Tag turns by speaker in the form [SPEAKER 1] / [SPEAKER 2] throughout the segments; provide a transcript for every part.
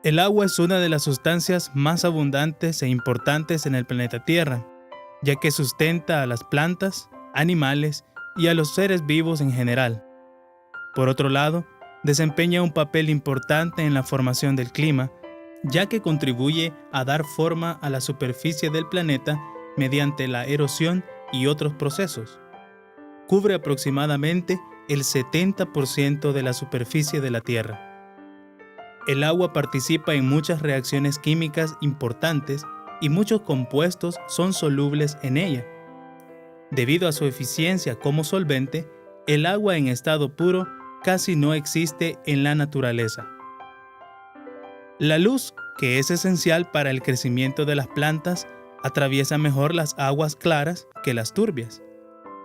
[SPEAKER 1] El agua es una de las sustancias más abundantes e importantes en el planeta Tierra, ya que sustenta a las plantas, animales y a los seres vivos en general. Por otro lado, desempeña un papel importante en la formación del clima, ya que contribuye a dar forma a la superficie del planeta mediante la erosión y otros procesos. Cubre aproximadamente el 70% de la superficie de la Tierra. El agua participa en muchas reacciones químicas importantes y muchos compuestos son solubles en ella. Debido a su eficiencia como solvente, el agua en estado puro casi no existe en la naturaleza. La luz, que es esencial para el crecimiento de las plantas, atraviesa mejor las aguas claras que las turbias.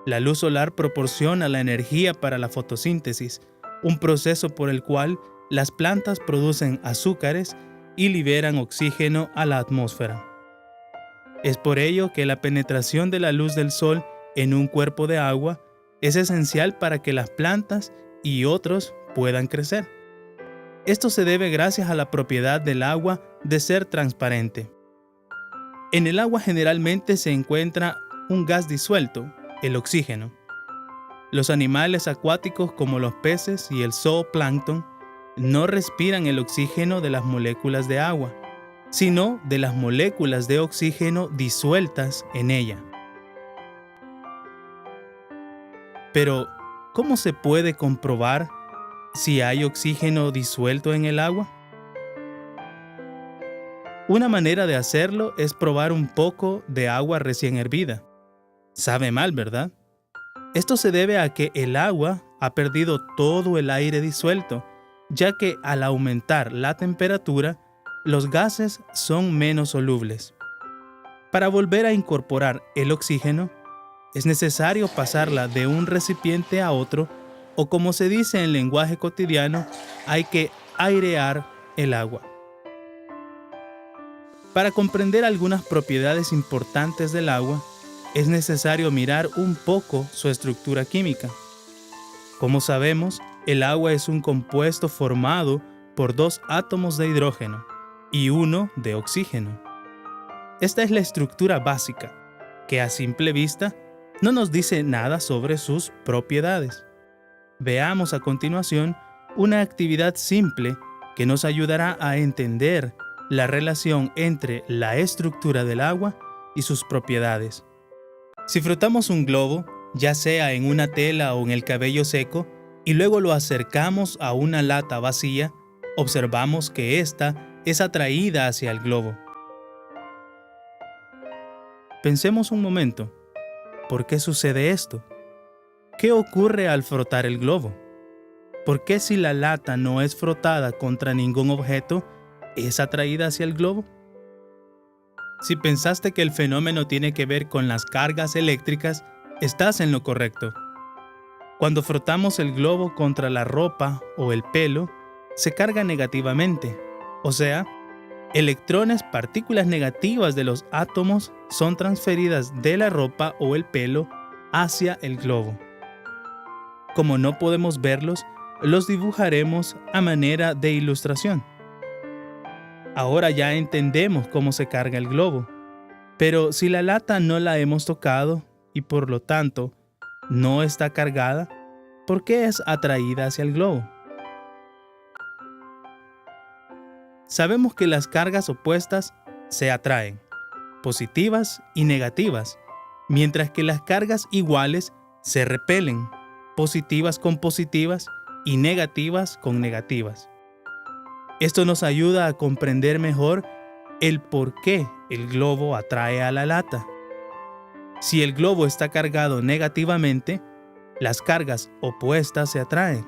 [SPEAKER 1] La luz solar proporciona la energía para la fotosíntesis, un proceso por el cual las plantas producen azúcares y liberan oxígeno a la atmósfera. Es por ello que la penetración de la luz del sol en un cuerpo de agua es esencial para que las plantas y otros puedan crecer. Esto se debe gracias a la propiedad del agua de ser transparente. En el agua generalmente se encuentra un gas disuelto, el oxígeno. Los animales acuáticos como los peces y el zooplancton no respiran el oxígeno de las moléculas de agua, sino de las moléculas de oxígeno disueltas en ella. Pero, ¿cómo se puede comprobar si hay oxígeno disuelto en el agua? Una manera de hacerlo es probar un poco de agua recién hervida. Sabe mal, ¿verdad? Esto se debe a que el agua ha perdido todo el aire disuelto, ya que al aumentar la temperatura, los gases son menos solubles. Para volver a incorporar el oxígeno, es necesario pasarla de un recipiente a otro, o como se dice en lenguaje cotidiano, hay que airear el agua. Para comprender algunas propiedades importantes del agua, es necesario mirar un poco su estructura química. Como sabemos, el agua es un compuesto formado por 2 átomos de hidrógeno y 1 de oxígeno. Esta es la estructura básica, que a simple vista no nos dice nada sobre sus propiedades. Veamos a continuación una actividad simple que nos ayudará a entender la relación entre la estructura del agua y sus propiedades. Si frotamos un globo, ya sea en una tela o en el cabello seco, y luego lo acercamos a una lata vacía, observamos que ésta es atraída hacia el globo. Pensemos un momento, ¿por qué sucede esto? ¿Qué ocurre al frotar el globo? ¿Por qué si la lata no es frotada contra ningún objeto, es atraída hacia el globo? Si pensaste que el fenómeno tiene que ver con las cargas eléctricas, estás en lo correcto. Cuando frotamos el globo contra la ropa o el pelo, se carga negativamente, o sea, electrones, partículas negativas de los átomos, son transferidas de la ropa o el pelo hacia el globo. Como no podemos verlos, los dibujaremos a manera de ilustración. Ahora ya entendemos cómo se carga el globo, pero si la lata no la hemos tocado y por lo tanto no está cargada, ¿por qué es atraída hacia el globo? Sabemos que las cargas opuestas se atraen, positivas y negativas, mientras que las cargas iguales se repelen, positivas con positivas y negativas con negativas. Esto nos ayuda a comprender mejor el por qué el globo atrae a la lata. Si el globo está cargado negativamente, las cargas opuestas se atraen.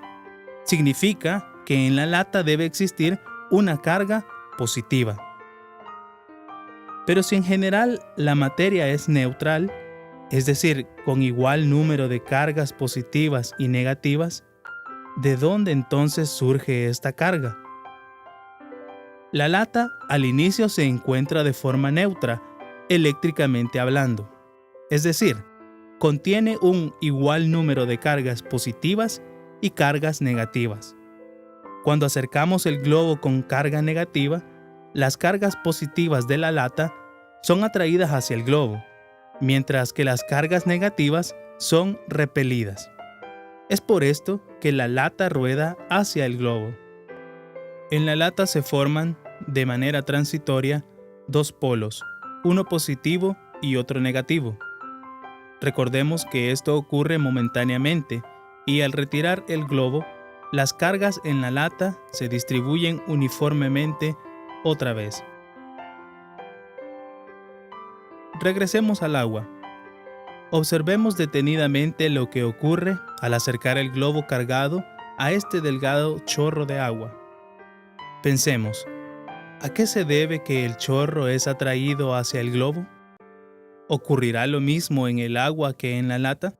[SPEAKER 1] Significa que en la lata debe existir una carga positiva. Pero si en general la materia es neutral, es decir, con igual número de cargas positivas y negativas, ¿de dónde entonces surge esta carga? La lata al inicio se encuentra de forma neutra, eléctricamente hablando. Es decir, contiene un igual número de cargas positivas y cargas negativas. Cuando acercamos el globo con carga negativa, las cargas positivas de la lata son atraídas hacia el globo, mientras que las cargas negativas son repelidas. Es por esto que la lata rueda hacia el globo. En la lata se forman, de manera transitoria, dos polos, uno positivo y otro negativo. Recordemos que esto ocurre momentáneamente y al retirar el globo, las cargas en la lata se distribuyen uniformemente otra vez. Regresemos al agua. Observemos detenidamente lo que ocurre al acercar el globo cargado a este delgado chorro de agua. Pensemos, ¿a qué se debe que el chorro es atraído hacia el globo? ¿Ocurrirá lo mismo en el agua que en la lata?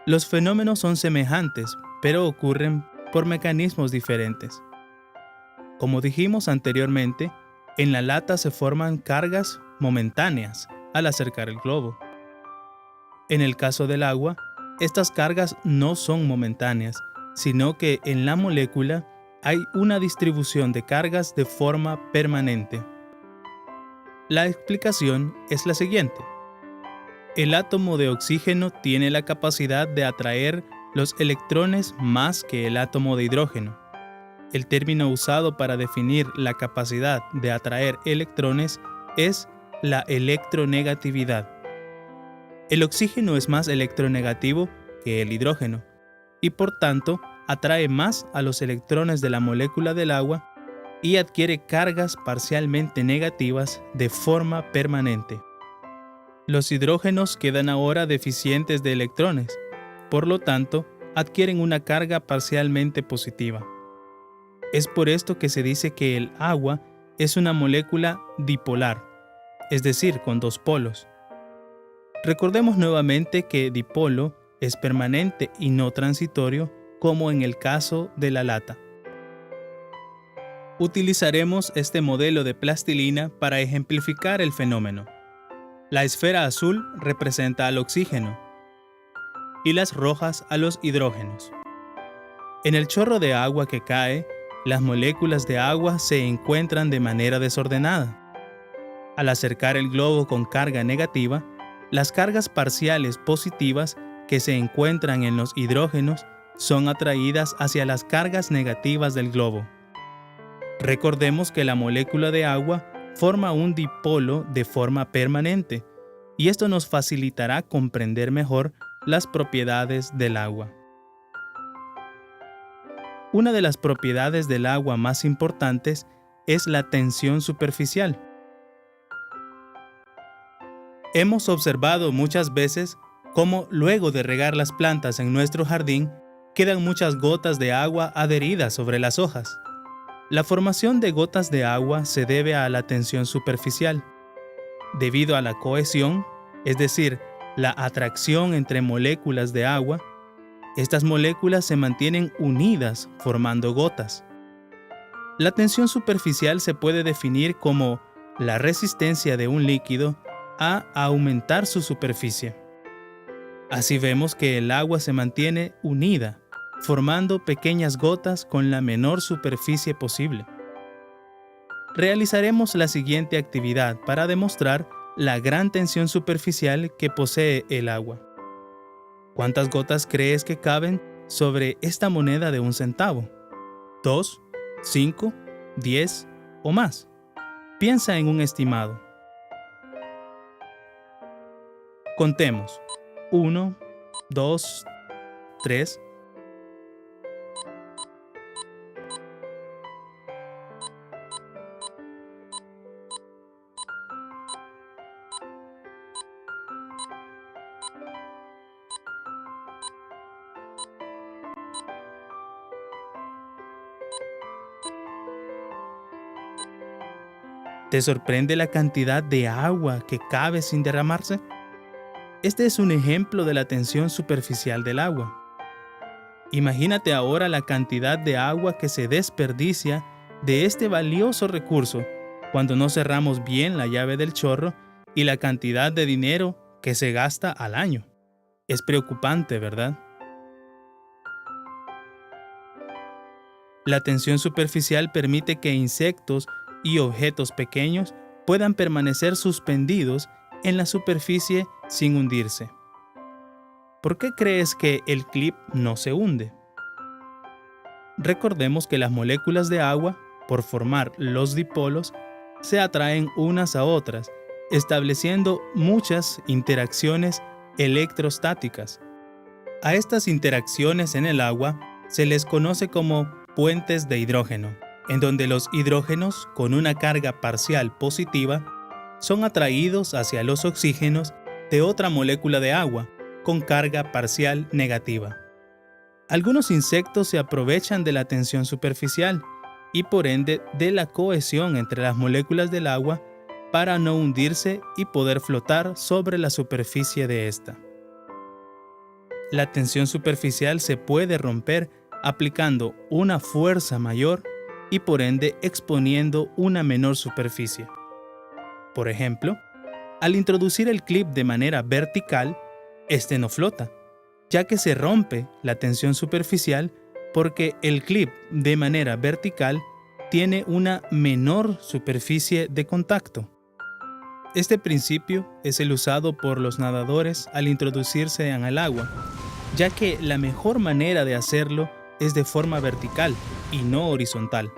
[SPEAKER 1] Los fenómenos son semejantes, pero ocurren por mecanismos diferentes. Como dijimos anteriormente, en la lata se forman cargas momentáneas al acercar el globo. En el caso del agua, estas cargas no son momentáneas, sino que en la molécula hay una distribución de cargas de forma permanente. La explicación es la siguiente. El átomo de oxígeno tiene la capacidad de atraer los electrones más que el átomo de hidrógeno. El término usado para definir la capacidad de atraer electrones es la electronegatividad. El oxígeno es más electronegativo que el hidrógeno y por tanto atrae más a los electrones de la molécula del agua y adquiere cargas parcialmente negativas de forma permanente. Los hidrógenos quedan ahora deficientes de electrones, por lo tanto, adquieren una carga parcialmente positiva. Es por esto que se dice que el agua es una molécula dipolar, es decir, con dos polos. Recordemos nuevamente que dipolo es permanente y no transitorio, como en el caso de la lata. Utilizaremos este modelo de plastilina para ejemplificar el fenómeno. La esfera azul representa al oxígeno y las rojas a los hidrógenos. En el chorro de agua que cae, las moléculas de agua se encuentran de manera desordenada. Al acercar el globo con carga negativa, las cargas parciales positivas que se encuentran en los hidrógenos son atraídas hacia las cargas negativas del globo. Recordemos que la molécula de agua forma un dipolo de forma permanente, y esto nos facilitará comprender mejor las propiedades del agua. Una de las propiedades del agua más importantes es la tensión superficial. Hemos observado muchas veces cómo luego de regar las plantas en nuestro jardín, quedan muchas gotas de agua adheridas sobre las hojas. La formación de gotas de agua se debe a la tensión superficial. Debido a la cohesión, es decir, la atracción entre moléculas de agua, estas moléculas se mantienen unidas formando gotas. La tensión superficial se puede definir como la resistencia de un líquido a aumentar su superficie. Así vemos que el agua se mantiene unida, formando pequeñas gotas con la menor superficie posible. Realizaremos la siguiente actividad para demostrar la gran tensión superficial que posee el agua. ¿Cuántas gotas crees que caben sobre esta moneda de 1 centavo? ¿2, 5, 10 o más? Piensa en un estimado. Contemos. 1, 2, 3. ¿Te sorprende la cantidad de agua que cabe sin derramarse? Este es un ejemplo de la tensión superficial del agua. Imagínate ahora la cantidad de agua que se desperdicia de este valioso recurso cuando no cerramos bien la llave del chorro y la cantidad de dinero que se gasta al año. Es preocupante, ¿verdad? La tensión superficial permite que insectos y objetos pequeños puedan permanecer suspendidos en la superficie sin hundirse. ¿Por qué crees que el clip no se hunde? Recordemos que las moléculas de agua, por formar los dipolos, se atraen unas a otras, estableciendo muchas interacciones electrostáticas. A estas interacciones en el agua se les conoce como puentes de hidrógeno, en donde los hidrógenos con una carga parcial positiva son atraídos hacia los oxígenos de otra molécula de agua con carga parcial negativa. Algunos insectos se aprovechan de la tensión superficial y por ende de la cohesión entre las moléculas del agua para no hundirse y poder flotar sobre la superficie de esta. La tensión superficial se puede romper aplicando una fuerza mayor y por ende exponiendo una menor superficie. Por ejemplo, al introducir el clip de manera vertical, este no flota, ya que se rompe la tensión superficial porque el clip de manera vertical tiene una menor superficie de contacto. Este principio es el usado por los nadadores al introducirse en el agua, ya que la mejor manera de hacerlo es de forma vertical y no horizontal.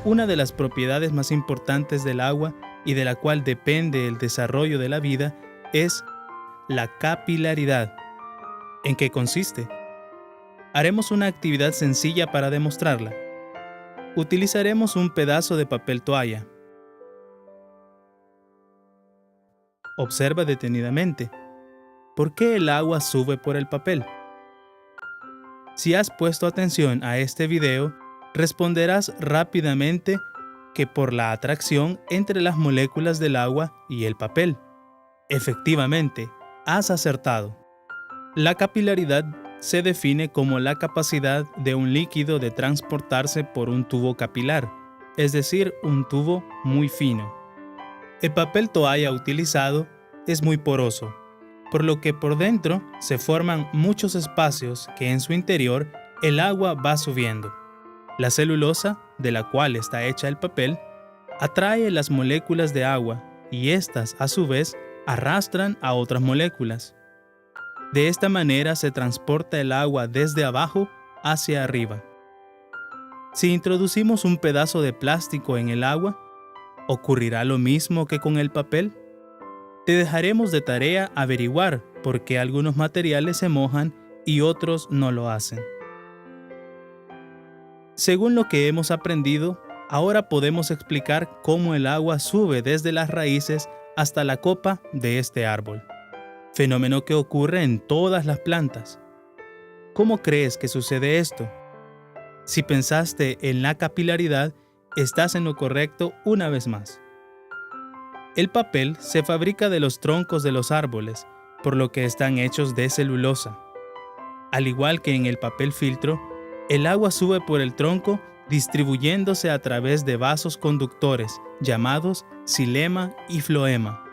[SPEAKER 1] Una de las propiedades más importantes del agua y de la cual depende el desarrollo de la vida es la capilaridad. ¿En qué consiste? Haremos una actividad sencilla para demostrarla. Utilizaremos un pedazo de papel toalla. Observa detenidamente. ¿Por qué el agua sube por el papel? Si has puesto atención a este video, responderás rápidamente que por la atracción entre las moléculas del agua y el papel. Efectivamente, has acertado. La capilaridad se define como la capacidad de un líquido de transportarse por un tubo capilar, es decir, un tubo muy fino. El papel toalla utilizado es muy poroso, por lo que por dentro se forman muchos espacios que en su interior el agua va subiendo. La celulosa, de la cual está hecha el papel, atrae las moléculas de agua y éstas, a su vez, arrastran a otras moléculas. De esta manera se transporta el agua desde abajo hacia arriba. Si introducimos un pedazo de plástico en el agua, ¿ocurrirá lo mismo que con el papel? Te dejaremos de tarea averiguar por qué algunos materiales se mojan y otros no lo hacen. Según lo que hemos aprendido, ahora podemos explicar cómo el agua sube desde las raíces hasta la copa de este árbol, fenómeno que ocurre en todas las plantas. ¿Cómo crees que sucede esto? Si pensaste en la capilaridad, estás en lo correcto una vez más. El papel se fabrica de los troncos de los árboles, por lo que están hechos de celulosa. Al igual que en el papel filtro, el agua sube por el tronco distribuyéndose a través de vasos conductores llamados xilema y floema.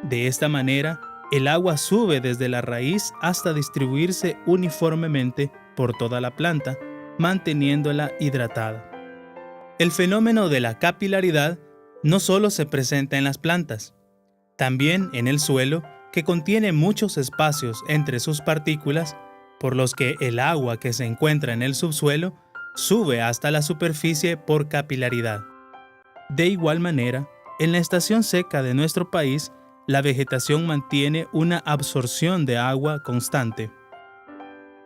[SPEAKER 1] De esta manera, el agua sube desde la raíz hasta distribuirse uniformemente por toda la planta, manteniéndola hidratada. El fenómeno de la capilaridad no solo se presenta en las plantas, también en el suelo, que contiene muchos espacios entre sus partículas, por los que el agua que se encuentra en el subsuelo sube hasta la superficie por capilaridad. De igual manera, en la estación seca de nuestro país, la vegetación mantiene una absorción de agua constante.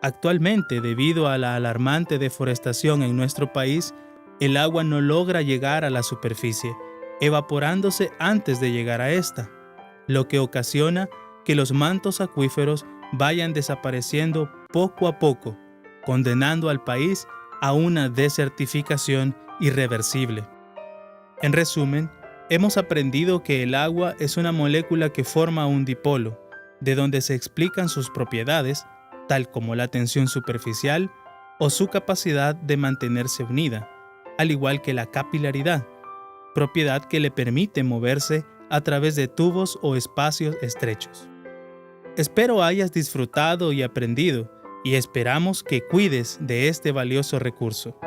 [SPEAKER 1] Actualmente, debido a la alarmante deforestación en nuestro país, el agua no logra llegar a la superficie, evaporándose antes de llegar a esta, lo que ocasiona que los mantos acuíferos vayan desapareciendo poco a poco, condenando al país a una desertificación irreversible. En resumen, hemos aprendido que el agua es una molécula que forma un dipolo, de donde se explican sus propiedades, tal como la tensión superficial o su capacidad de mantenerse unida, al igual que la capilaridad, propiedad que le permite moverse a través de tubos o espacios estrechos. Espero hayas disfrutado y aprendido, y esperamos que cuides de este valioso recurso.